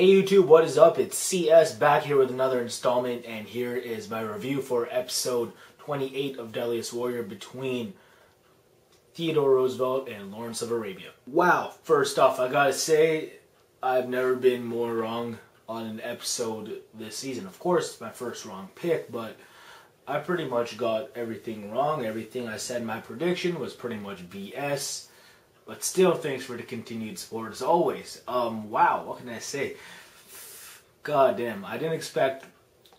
Hey YouTube, what is up? It's CS back here with another installment, and here is my review for episode 28 of Deadliest Warrior between Theodore Roosevelt and Lawrence of Arabia. Wow, first off, I gotta say, I've never been more wrong on an episode this season. Of course, it's my first wrong pick, but I pretty much got everything wrong. Everything I said in my prediction was pretty much BS. But still, thanks for the continued support as always. Wow, what can I say? God damn, I didn't expect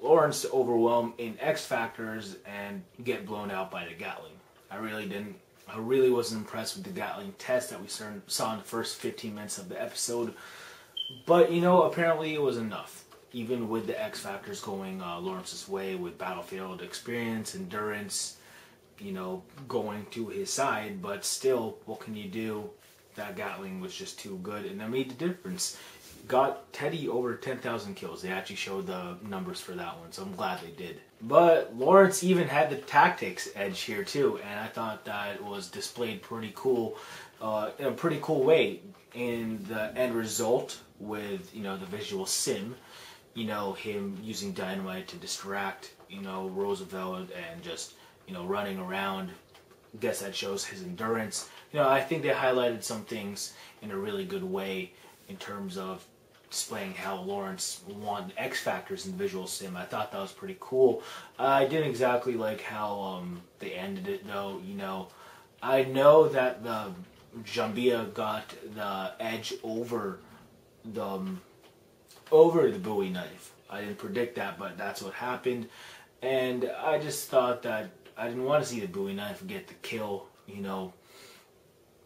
Lawrence to overwhelm in X Factors and get blown out by the Gatling. I really didn't. I really wasn't impressed with the Gatling test that we saw in the first 15 minutes of the episode. But, you know, apparently it was enough. Even with the X Factors going Lawrence's way with battlefield experience, endurance, you know, going to his side, but still, what can you do? That Gatling was just too good, and that made the difference. Got Teddy over 10,000 kills. They actually showed the numbers for that one, so I'm glad they did. But Lawrence even had the tactics edge here too, and I thought that was displayed pretty cool, in a pretty cool way in the end result with, you know, the visual sim. You know, him using dynamite to distract, you know, Roosevelt and just, you know, running around. I guess that shows his endurance. You know, I think they highlighted some things in a really good way in terms of displaying how Lawrence won X Factors in visual sim. I thought that was pretty cool. I didn't exactly like how they ended it though. You know, I know that the Jambia got the edge over the Bowie knife. I didn't predict that, but that's what happened. And I just thought that I didn't want to see the Bowie knife get the kill, you know.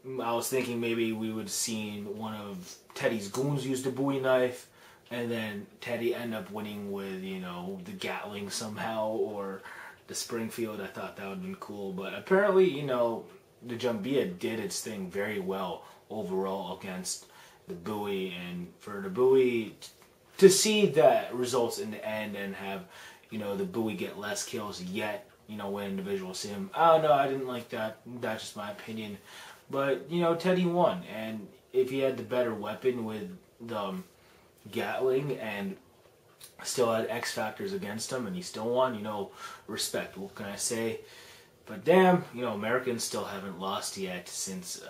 I was thinking maybe we would have seen one of Teddy's goons use the Bowie knife, and then Teddy end up winning with, you know, the Gatling somehow, or the Springfield. I thought that would have been cool. But apparently, you know, the Jambia did its thing very well overall against the Bowie, and for the Bowie to see that results in the end and have, you know, the Bowie get less kills yet, you know, win the visual sim. I don't know, I didn't like that. That's just my opinion. But, you know, Teddy won. And if he had the better weapon with the Gatling and still had X Factors against him and he still won, you know, respect. What can I say? But damn, you know, Americans still haven't lost yet since,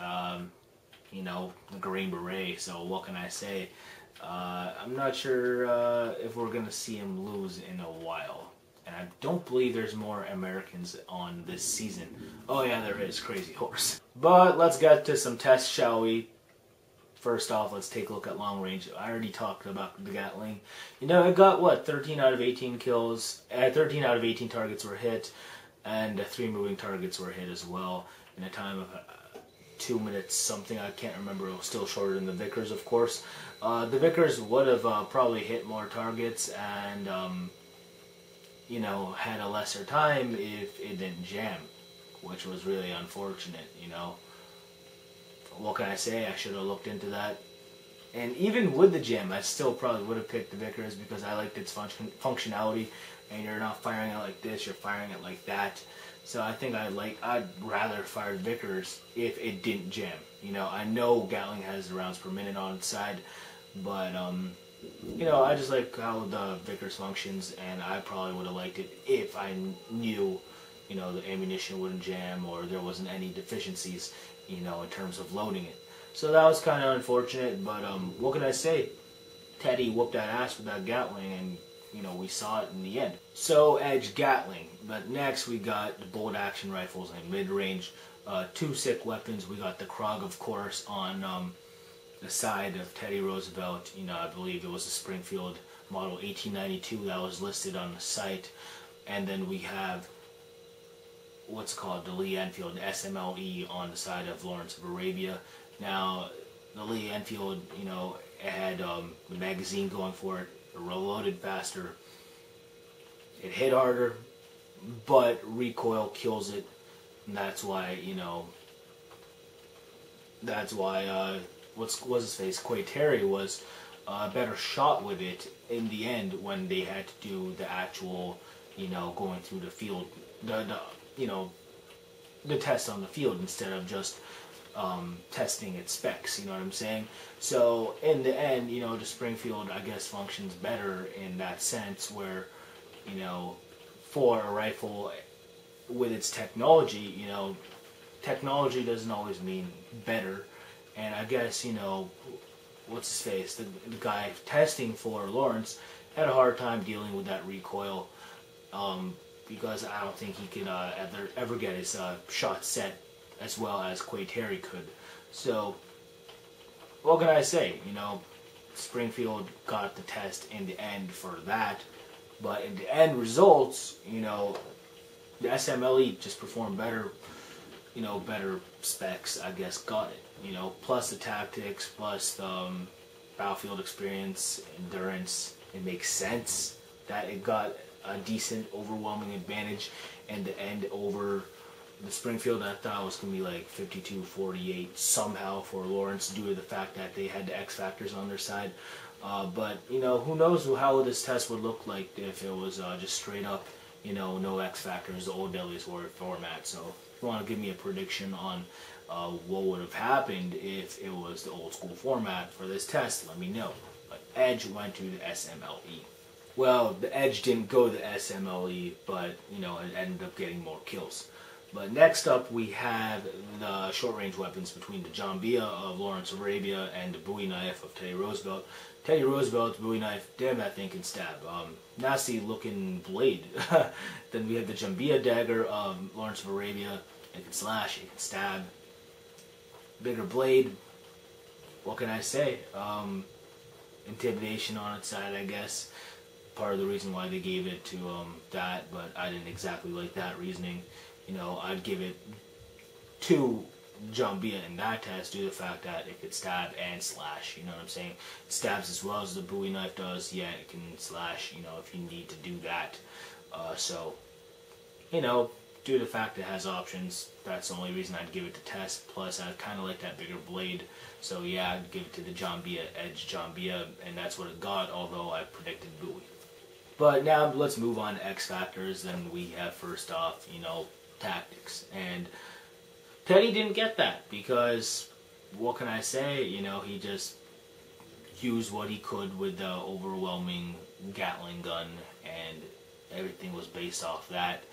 you know, the Green Beret. So what can I say? I'm not sure if we're going to see him lose in a while. And I don't believe there's more Americans on this season. Oh yeah, there is. Crazy Horse. But let's get to some tests, shall we? First off, let's take a look at long range. I already talked about the Gatling. You know, it got, what, 13 out of 18 kills. 13 out of 18 targets were hit. And 3 moving targets were hit as well. In a time of 2 minutes something, I can't remember. It was still shorter than the Vickers, of course. The Vickers would have probably hit more targets and, you know, had a lesser time if it didn't jam, which was really unfortunate, you know. What can I say? I should have looked into that. And even with the jam, I still probably would have picked the Vickers because I liked its functionality. And you're not firing it like this, you're firing it like that. So I think I'd rather fire Vickers if it didn't jam. You know, I know Gatling has the rounds per minute on its side, but you know, I just like how the Vickers functions, and I probably would have liked it if I knew, you know, the ammunition wouldn't jam or there wasn't any deficiencies, you know, in terms of loading it. So that was kind of unfortunate, but what can I say? Teddy whooped that ass with that Gatling, and you know, we saw it in the end. So, edge Gatling. But next we got the bolt action rifles and mid-range. 2 sick weapons. We got the Krog, of course, on the side of Teddy Roosevelt. You know, I believe it was a Springfield model 1892 that was listed on the site. And then we have what's called the Lee Enfield, the SMLE, on the side of Lawrence of Arabia. Now, the Lee Enfield, you know, it had the magazine going for it. It reloaded faster, it hit harder, but recoil kills it, and that's why, you know, that's why what's his face, Quay Terry was a better shot with it in the end when they had to do the actual, you know, going through the field, you know, the test on the field instead of just testing its specs, you know what I'm saying? So in the end, you know, the Springfield, I guess, functions better in that sense where, you know, for a rifle with its technology, you know, technology doesn't always mean better. And I guess, you know, what's his face, the guy testing for Lawrence had a hard time dealing with that recoil, because I don't think he could ever get his shot set as well as Quay Terry could. So, what can I say? You know, Springfield got the test in the end for that, but in the end results, you know, the SMLE just performed better, you know, better specs, I guess, got it. You know, plus the tactics, plus the battlefield experience, endurance. It makes sense that it got a decent, overwhelming advantage in the end over the Springfield. I thought it was going to be like 52-48 somehow for Lawrence due to the fact that they had the X factors on their side. But, you know, who knows how this test would look like if it was just straight up, you know, no X factors, the old Deadliest Warrior format. So if you want to give me a prediction on what would have happened if it was the old school format for this test, let me know. But Edge went to the SMLE. Well, the Edge didn't go to the SMLE, but, you know, it ended up getting more kills. But next up, we have the short-range weapons between the Jambia of Lawrence of Arabia and the Bowie knife of Teddy Roosevelt. Teddy Roosevelt's Bowie knife, damn, that thing can stab. Nasty-looking blade. Then we have the Jambia dagger of Lawrence of Arabia. It can slash, it can stab. Bigger blade. What can I say? Intimidation on its side, I guess. Part of the reason why they gave it to that, but I didn't exactly like that reasoning. You know, I'd give it to Jambia in that test due to the fact that it could stab and slash, you know what I'm saying? It stabs as well as the Bowie knife does, yeah, it can slash, you know, if you need to do that. So, you know, due to the fact it has options, that's the only reason I'd give it to test. Plus, I kind of like that bigger blade, so yeah, I'd give it to the Jambia, Edge Jambia, and that's what it got, although I predicted Bowie. But now let's move on to X Factors. Then we have first off, you know, tactics. And Teddy didn't get that because, what can I say? You know, he just used what he could with the overwhelming Gatling gun, and everything was based off that.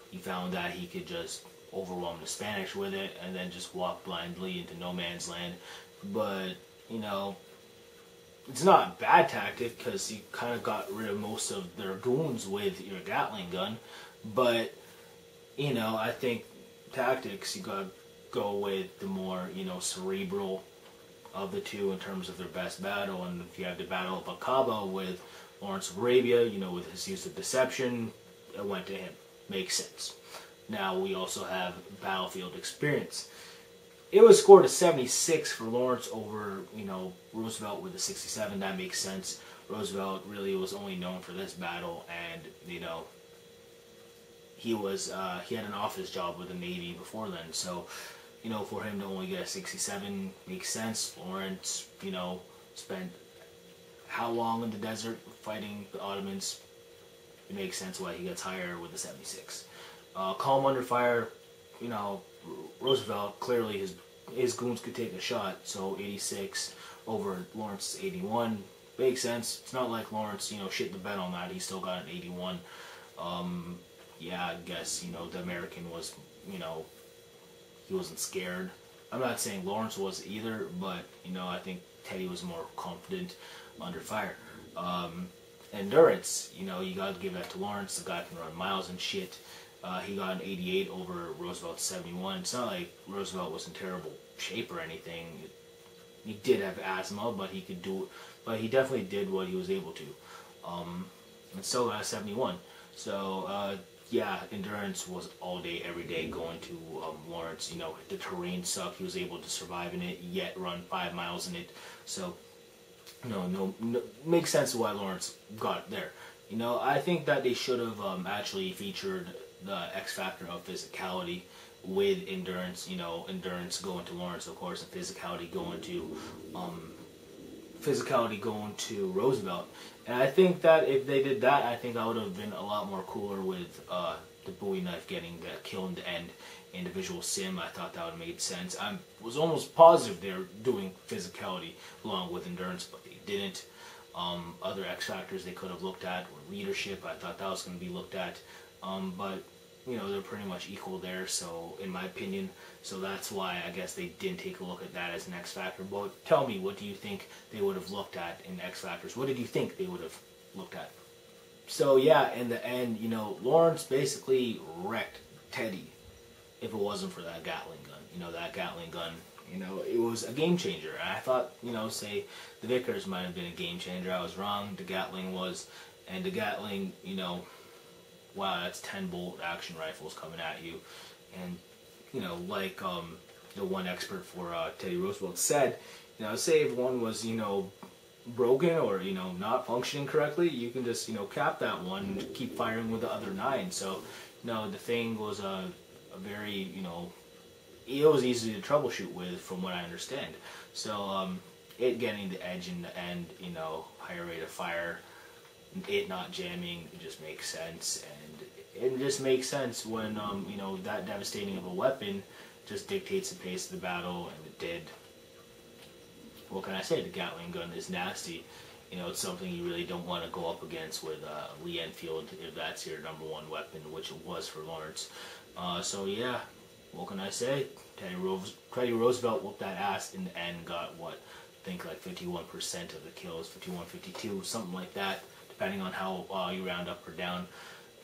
He found that he could just overwhelm the Spanish with it and then just walk blindly into no man's land. But, you know, it's not a bad tactic because you kind of got rid of most of their goons with your Gatling gun. But, you know, I think tactics, you gotta go with the more, you know, cerebral of the two in terms of their best battle. And if you have the Battle of Aqaba with Lawrence of Arabia, you know, with his use of deception, it went to him. Makes sense. Now we also have battlefield experience. It was scored a 76 for Lawrence over, you know, Roosevelt with a 67. That makes sense. Roosevelt really was only known for this battle, and, you know, he had an office job with the Navy before then. So, you know, for him to only get a 67 makes sense. Lawrence, you know, spent how long in the desert fighting the Ottomans? It makes sense why he gets higher with the 76. Calm under fire, you know, Roosevelt, clearly his goons could take a shot, so 86 over Lawrence's 81 makes sense. It's not like Lawrence, you know, shit the bed on that. He still got an 81. Yeah, I guess, you know, the American was, you know, he wasn't scared. I'm not saying Lawrence was either, but, you know, I think Teddy was more confident under fire. Endurance, you know, you gotta give that to Lawrence. The guy can run miles and shit. He got an 88 over Roosevelt's 71. It's not like Roosevelt was in terrible shape or anything. He did have asthma, but he could do it. But he definitely did what he was able to. And still got a 71. So, yeah, endurance was all day, every day going to Lawrence. You know, the terrain sucked. He was able to survive in it, yet run 5 miles in it. So, no, makes sense why Lawrence got there. You know, I think that they should have actually featured the X factor of physicality with endurance. You know, endurance going to Lawrence, of course, and physicality going to physicality going to Roosevelt. And I think that if they did that, I think I would have been a lot more cooler with the Bowie knife getting the kill in the end. Individual sim, I thought that would have made sense. I was almost positive they were doing physicality along with endurance, but they didn't. Other X factors they could have looked at were leadership. I thought that was going to be looked at, but you know, they're pretty much equal there. So in my opinion, so that's why I guess they didn't take a look at that as an X factor. But tell me, what do you think they would have looked at in X factors? What did you think they would have looked at? So yeah, in the end, you know, Lawrence basically wrecked Teddy. If it wasn't for that Gatling gun, you know, that Gatling gun, you know, it was a game changer. I thought, you know, say the Vickers might have been a game changer. I was wrong. The Gatling was, and the Gatling, you know, wow, that's 10-bolt action rifles coming at you, and you know, like the one expert for Teddy Roosevelt said, you know, say if one was, you know, broken or, you know, not functioning correctly, you can just, you know, cap that one and keep firing with the other 9. So, you know, the thing was a very, you know, it was easy to troubleshoot with, from what I understand. So it getting the edge in the end, you know, higher rate of fire, it not jamming, it just makes sense. And it just makes sense when you know, that devastating of a weapon just dictates the pace of the battle, and it did. What can I say? The Gatling gun is nasty. You know, it's something you really don't want to go up against with Lee Enfield if that's your #1 weapon, which it was for Lawrence. So yeah, what can I say? Teddy Roosevelt whooped that ass in the end, got what, I think like 51% of the kills, 51, 52, something like that, depending on how you round up or down.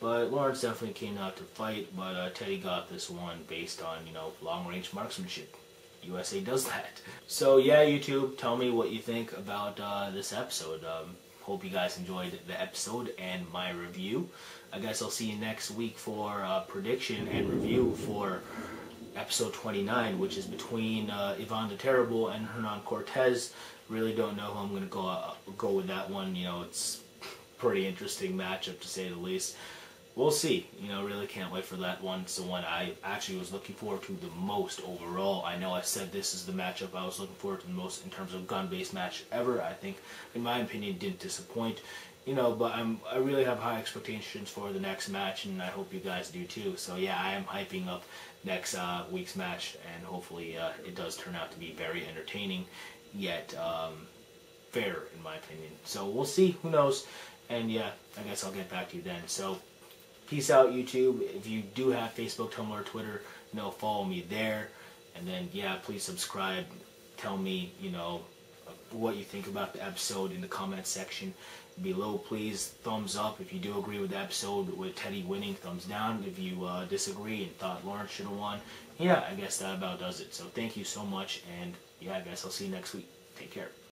But Lawrence definitely came out to fight, but Teddy got this one based on, you know, long-range marksmanship. USA does that. So yeah, YouTube, tell me what you think about this episode. Hope you guys enjoyed the episode and my review. I guess I'll see you next week for prediction and review for episode 29, which is between Yvonne the Terrible and Hernan Cortez. Really don't know how I'm going to go with that one. You know, it's pretty interesting matchup to say the least. We'll see. You know, really can't wait for that one. It's the one I actually was looking forward to the most overall. I know I said this is the matchup I was looking forward to the most in terms of gun-based match ever. I think, in my opinion, didn't disappoint. You know, but I really have high expectations for the next match, and I hope you guys do too. So yeah, I am hyping up next week's match, and hopefully it does turn out to be very entertaining, yet fair in my opinion. So we'll see. Who knows? And yeah, I guess I'll get back to you then. So peace out, YouTube. If you do have Facebook, Tumblr, Twitter, you know, follow me there. And then yeah, please subscribe. Tell me, you know, what you think about the episode in the comment section below. Please thumbs up if you do agree with the episode with Teddy winning. Thumbs down if you disagree and thought Lawrence should have won. Yeah, I guess that about does it. So thank you so much, and yeah, I guess I'll see you next week. Take care.